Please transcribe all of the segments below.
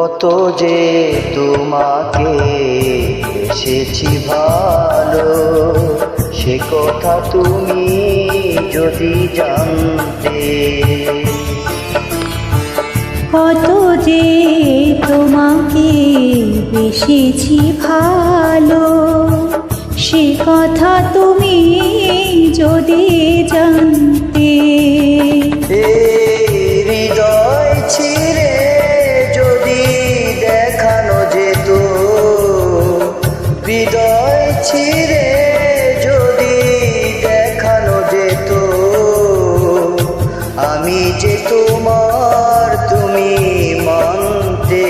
কত যে তোমাকে এসেছি ভালো, সে কথা তুমি যদি জানতে। কত যে তোমাকে বেসেছি ভালো, সে কথা তুমি যদি জানতে। হৃদয় ছিঁড়ে যদি দেখানো যেত, হৃদয় ছিঁড়ে যদি দেখানো যেত, আমি যে তোমার তুমি মানতে।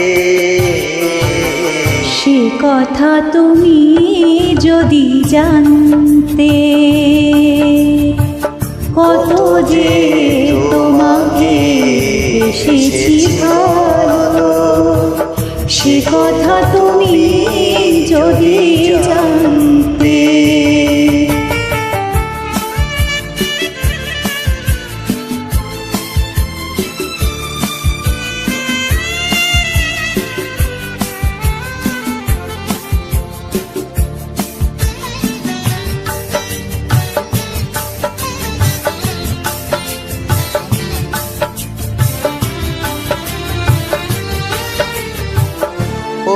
সে কথা তুমি যদি জানতে। কত যে তোমাকে বেসেছি ভালো, সে কথা তুমি যদি জানতে।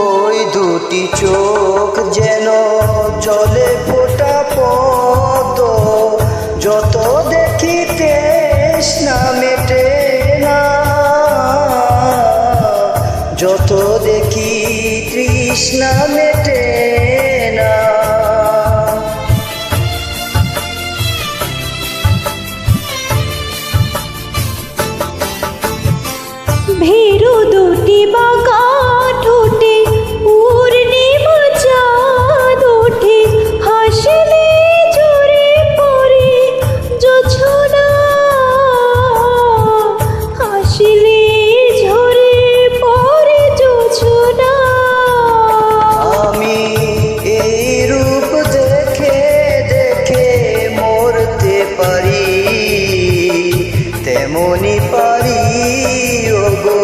ওই দুটি চোখ যেন জলে ফোটা পদ্ম, যত দেখি তৃষ্ণা মেটে না, যত দেখি তৃষ্ণা মেটে না। ভীরু দুটি বাঁকা ঠোঁটে পূর্ণিমা চাঁদ ওঠে, হাসলে ঝরে পড়ে জোছনা, হাসলে ঝরে পড়ে জোছনা। আমি এই রূপ দেখে দেখে মরতে পারি, তেমনি পারি ওগো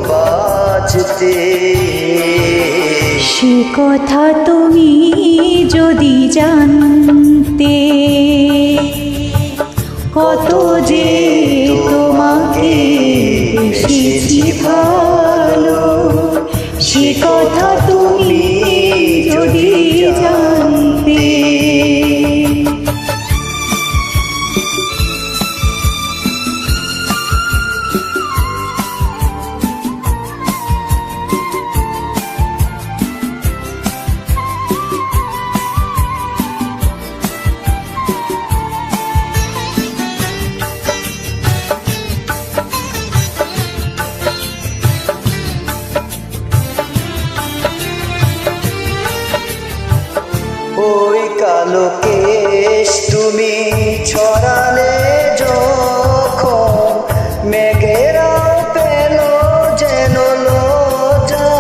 বাঁচতে। সে কথা তুমি যদি জানতে। কত যে তোমাকে বেসেছি ভালো, সে কথা তুমি যদি জানতে। ওই কালো কেশ তুমি ছড়ালে যখন, মেঘেরাও পেল যেন লজ্জা,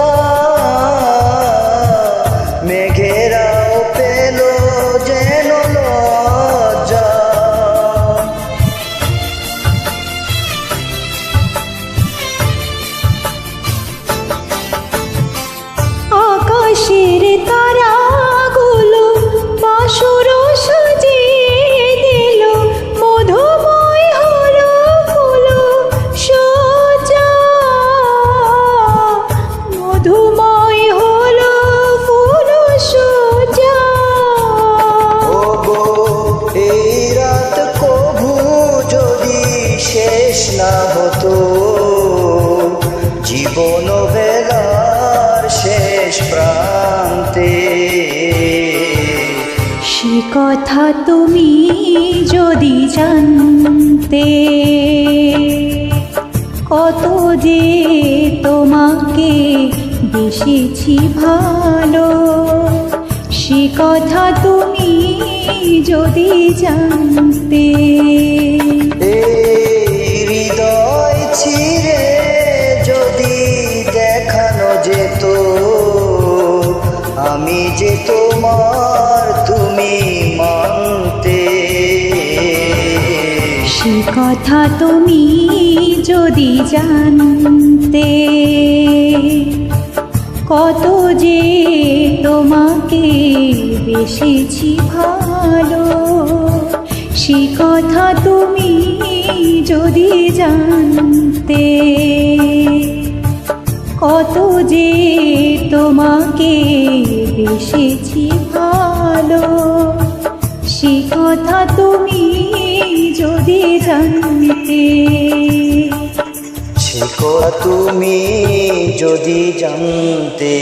মেঘেরাও পেল যেন লজ্জা। আকাশের তারাগুলো বাসর সাজিয়ে দিল, মধুময় হলো ফুল সজ্জা, মধুময় হলো ফুল সজ্জা। ওগো এই রাত কভু যদি শেষ না হতো, জীবন বেলার শেষ প্রান্তে। সে কথা তুমি যদি জানতে। কত যে তোমাকে বেসেছি ভালো, সে কথা তুমি যদি জানতে। হৃদয় ছিঁড়ে যদি দেখানো যেত, আমি যে তোমার তুমি মানতে। সে কথা তুমি যদি জানতে। কত যে তোমাকে বেসেছি ভালো, সে কথা তুমি যদি জানতে। কত যে তোমাকে বেসেছি ভালো, সে কথা তুমি যদি জানতে। সে কথা তুমি যদি জানতে।